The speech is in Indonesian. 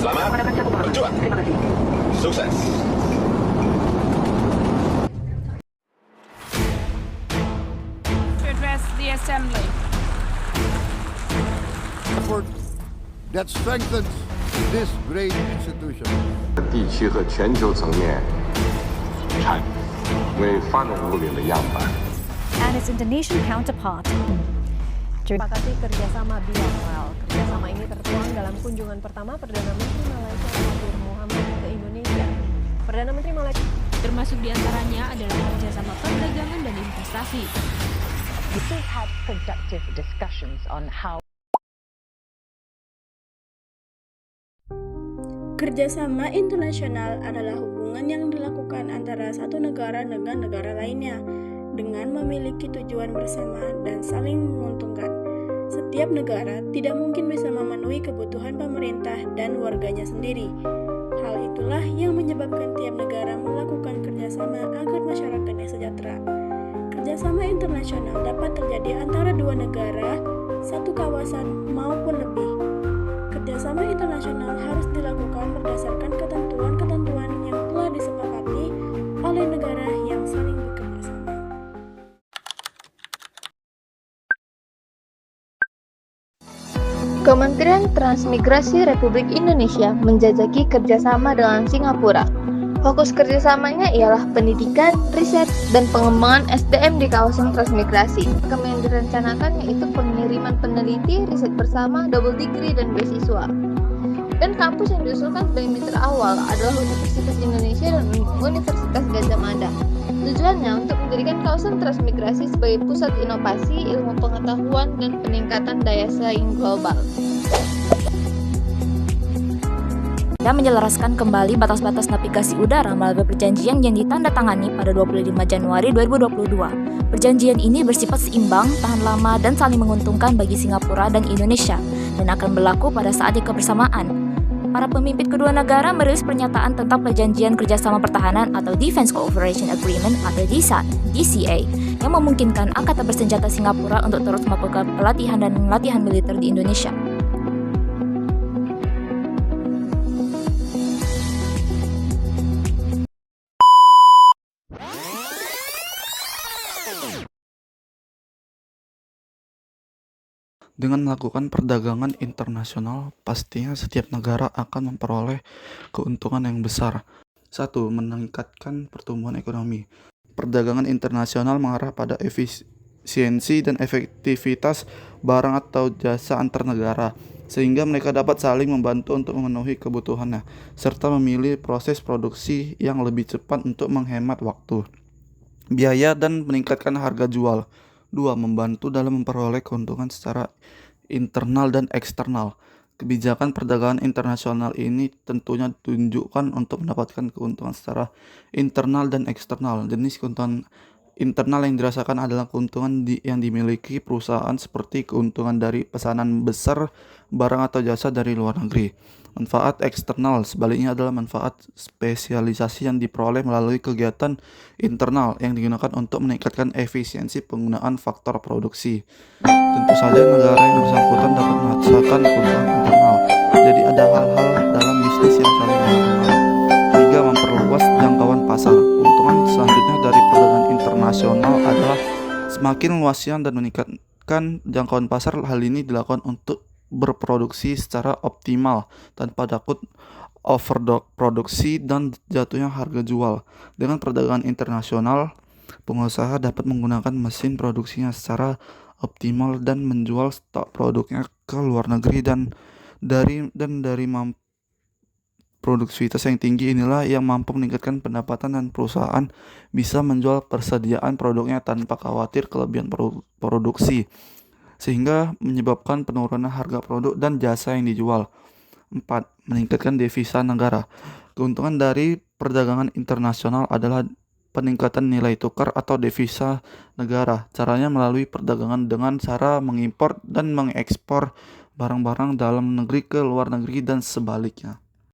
Selamat berjuang. Sukses. To address the assembly. Effort that strengthens this great institution. 地区和全球层面产为发展路领的样板。 and its Indonesian counterpart. Sepakati kerjasama bilateral. Kerjasama ini tertuang dalam kunjungan pertama Perdana Menteri Malaysia Mahathir Mohamad ke Indonesia. Perdana Menteri Malaysia Termasuk diantaranya adalah kerjasama perdagangan dan investasi. We had productive discussions on how Kerjasama internasional adalah hubungan yang dilakukan antara satu negara dengan negara lainnya dengan memiliki tujuan bersama dan saling menguntungkan. Setiap negara tidak mungkin bisa memenuhi kebutuhan pemerintah dan warganya sendiri. Hal itulah yang menyebabkan tiap negara melakukan kerjasama agar masyarakatnya sejahtera. Kerjasama internasional dapat terjadi antara dua negara, satu kawasan maupun lebih. Kerjasama internasional harus dilakukan berdasarkan ketentuan-ketentuan yang telah disepakati oleh negara yang saling bekerja sama. Kementerian Transmigrasi Republik Indonesia menjajaki kerjasama dengan Singapura. Fokus kerjasamanya ialah pendidikan, riset, dan pengembangan SDM di kawasan transmigrasi. Yang direncanakan yaitu pengiriman peneliti, riset bersama, double degree, dan beasiswa. Dan kampus yang diusulkan sebagai mitra awal adalah Universitas Indonesia dan Universitas Gadjah Mada. Tujuannya untuk menjadikan kawasan transmigrasi sebagai pusat inovasi, ilmu pengetahuan, dan peningkatan daya saing global. Dan menyelaraskan kembali batas-batas navigasi udara melalui perjanjian yang ditandatangani pada 25 Januari 2022. Perjanjian ini bersifat seimbang, tahan lama, dan saling menguntungkan bagi Singapura dan Indonesia, dan akan berlaku pada saat kebersamaan. Para pemimpin kedua negara merilis pernyataan tentang perjanjian kerjasama pertahanan atau Defense Cooperation Agreement atau DCA, yang memungkinkan Angkatan Bersenjata Singapura untuk terus melakukan pelatihan dan latihan militer di Indonesia. Dengan melakukan perdagangan internasional, pastinya setiap negara akan memperoleh keuntungan yang besar. 1. Meningkatkan pertumbuhan ekonomi. Perdagangan internasional mengarah pada efisiensi dan efektivitas barang atau jasa antar negara, sehingga mereka dapat saling membantu untuk memenuhi kebutuhannya, serta memilih proses produksi yang lebih cepat untuk menghemat waktu, biaya, dan meningkatkan harga jual. 2. Membantu dalam memperoleh keuntungan secara internal dan eksternal. Kebijakan perdagangan internasional ini tentunya ditunjukkan untuk mendapatkan keuntungan secara internal dan eksternal. Jenis keuntungan internal yang dirasakan adalah keuntungan yang dimiliki perusahaan seperti keuntungan dari pesanan besar barang atau jasa dari luar negeri. Manfaat eksternal sebaliknya adalah manfaat spesialisasi yang diperoleh melalui kegiatan internal yang digunakan untuk meningkatkan efisiensi penggunaan faktor produksi. Tentu saja negara yang bersangkutan dapat merasakan keuntungan internal. Jadi ada hal-hal dalam bisnis yang saling menguntungkan. 3. Memperluas jangkauan pasar. Keuntungan selanjutnya dari perdagangan internasional adalah semakin luasnya dan meningkatkan jangkauan pasar. Hal ini dilakukan untuk berproduksi secara optimal tanpa takut overproduksi dan jatuhnya harga jual. Dengan perdagangan internasional, pengusaha dapat menggunakan mesin produksinya secara optimal dan menjual stok produknya ke luar negeri dan dari produktivitas yang tinggi inilah yang mampu meningkatkan pendapatan dan perusahaan bisa menjual persediaan produknya tanpa khawatir kelebihan produksi, sehingga menyebabkan penurunan harga produk dan jasa yang dijual. 4. Meningkatkan devisa negara. Keuntungan dari perdagangan internasional adalah peningkatan nilai tukar atau devisa negara. Caranya melalui perdagangan dengan cara mengimpor dan mengekspor barang-barang dalam negeri ke luar negeri dan sebaliknya.